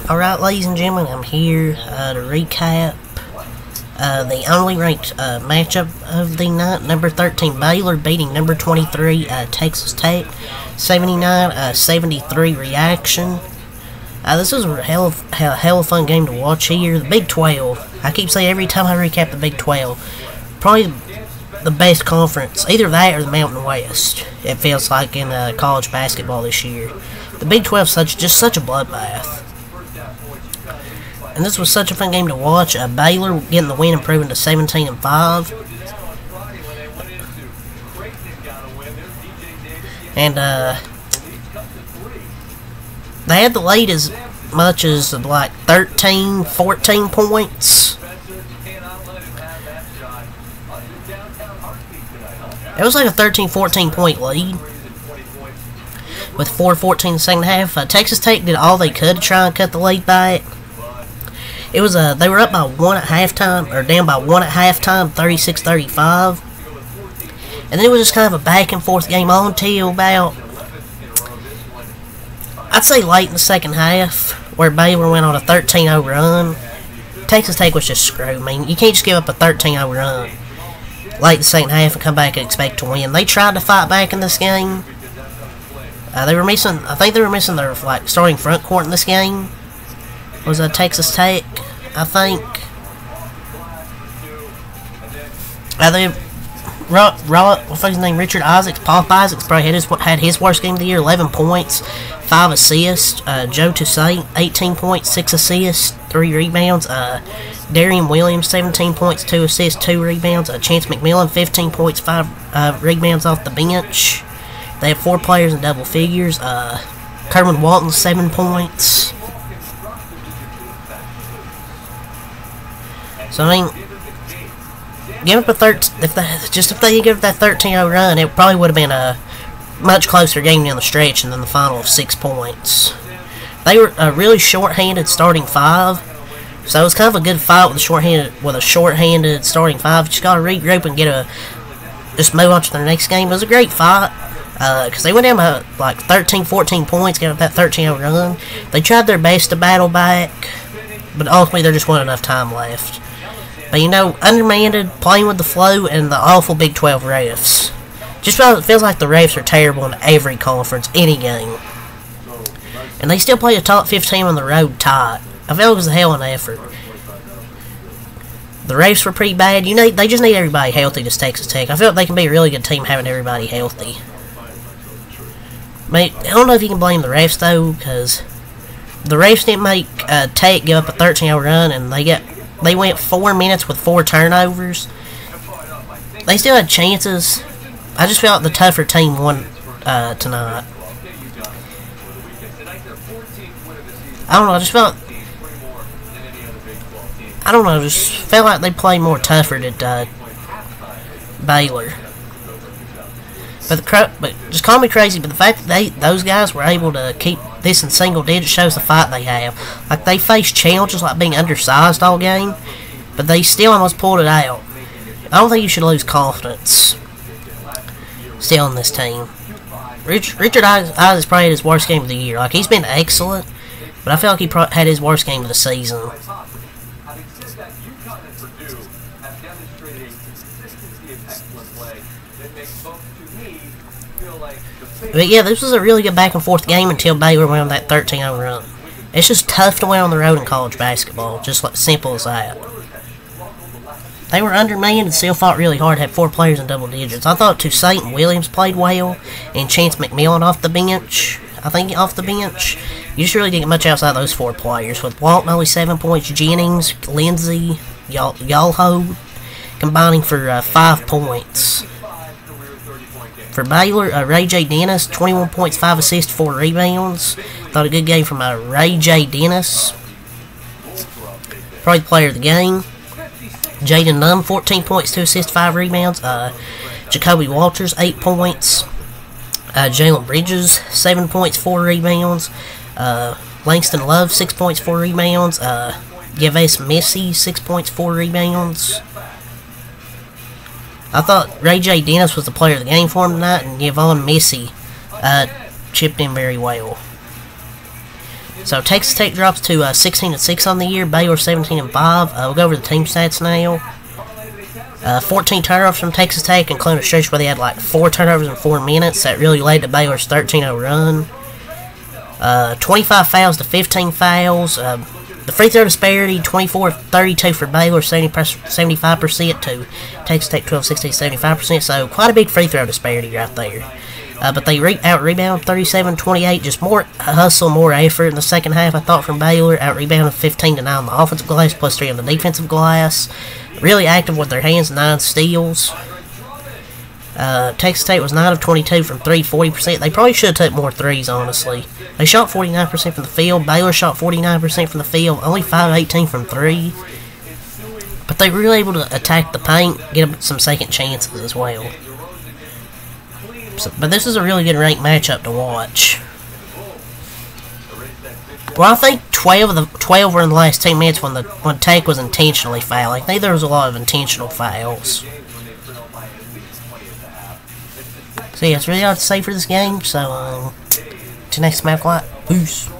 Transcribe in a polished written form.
Alright, ladies and gentlemen, I'm here to recap the only ranked matchup of the night. Number 13 Baylor beating number 23 Texas Tech, 79-73 reaction. This was a hell of fun game to watch here. The Big 12, I keep saying every time I recap the Big 12, probably the best conference, either that or the Mountain West, it feels like, in college basketball this year. The Big 12 is just such a bloodbath. And this was such a fun game to watch. Baylor getting the win, improving to 17-5. And they had the lead as much as like 13, 14 points. It was like a 13, 14 point lead with 4:14 in the second half. Texas Tech did all they could to try and cut the lead back. It was they were up by 1 at halftime, or down by 1 at halftime, 36-35. And then it was just kind of a back and forth game on till about, I'd say, late in the second half, where Baylor went on a 13-0 run. Texas Tech was just screwed. I mean, you can't just give up a 13-0 run late in the second half and come back and expect to win. They tried to fight back in this game. They were missing, I think they were missing their starting front court in this game. It was Texas Tech, I think. What's his name? Richard Isaacs, Pop Isaacs, probably had his worst game of the year. 11 points, 5 assists. Joe Toussaint, 18 points, 6 assists, 3 rebounds. Darian Williams, 17 points, 2 assists, 2 rebounds. Chance McMillan, 15 points, 5 rebounds off the bench. They have 4 players in double figures. Kerwin Walton, 7 points. So I mean, give up a if they give up that 13-0 run, it probably would have been a much closer game down the stretch than the final of 6 points. They were really short-handed starting 5, so it was kind of a good fight with a short-handed starting 5. Just got to regroup and just move on to their next game. It was a great fight because they went down by like 13, 14 points, gave up that 13-0 run. They tried their best to battle back, but ultimately there just wasn't enough time left. But, you know, undermanned, playing with the flow, and the awful Big 12 refs. Just feels like the refs are terrible in every conference, any game. And they still play a top 15 on the road tight. I feel it was a hell of an effort. The refs were pretty bad. They just need everybody healthy to Texas Tech. I feel like they can be a really good team having everybody healthy. I don't know if you can blame the refs, though, because the refs didn't make Tech give up a 13-0 run, and they went 4 minutes with 4 turnovers. They still had chances. I just felt the tougher team won tonight. I don't know, just felt like they played more tougher at Baylor. But just call me crazy, but the fact that those guys were able to keep this in single digits shows the fight they have. Like, they faced challenges like being undersized all game, but they still almost pulled it out. I don't think you should lose confidence still in this team. Richard Isaacs probably had his worst game of the year. Like, he's been excellent, but I feel like he had his worst game of the season. But yeah, this was a really good back and forth game until Baylor went on that 13-0 run. It's just tough to win on the road in college basketball, just like simple as that. They were undermanned and still fought really hard, had 4 players in double digits. I thought Toussaint and Williams played well, and Chance McMillan off the bench. I think off the bench. You just really didn't get much outside those 4 players, with Walton only 7 points, Jennings, Lindsey, Yalho combining for 5 points. For Baylor, Ray J. Dennis, 21 points, 5 assists, 4 rebounds. Thought a good game from Ray J. Dennis. Probably the player of the game. Jaden Nunn, 14 points, 2 assists, 5 rebounds. Jacoby Walters, 8 points. Jalen Bridges, 7 points, 4 rebounds. Langston Love, 6 points, 4 rebounds. Gavis Missy, 6 points, 4 rebounds. I thought Ray J. Dennis was the player of the game for him tonight, and Yvonne Missy chipped in very well. So Texas Tech drops to 16-6 on the year. Baylor 17-5. We'll go over the team stats now. 14 turnovers from Texas Tech, including a stretch where they had like 4 turnovers in 4 minutes. That really led to Baylor's 13-0 run. 25 fouls to 15 fouls. The free throw disparity, 24-32 for Baylor, 75% to Texas Tech 12-16, 75%. So quite a big free throw disparity right there. But they out-rebound 37-28, just more hustle, more effort in the second half, I thought, from Baylor. Out-rebounded 15-9 on the offensive glass, plus 3 on the defensive glass. Really active with their hands, 9 steals. Texas Tech was 9 of 22 from 3, 40%. They probably should have took more threes, honestly. They shot 49% from the field. Baylor shot 49% from the field, only 5 of 18 from 3. But they were really able to attack the paint, get them some second chances as well. But this is a really good ranked matchup to watch. Well, I think 12 were in the last 10 minutes when Tech was intentionally fouling. I think there was a lot of intentional fouls. So yeah, that's really all I have to say for this game. So, till next map, peace.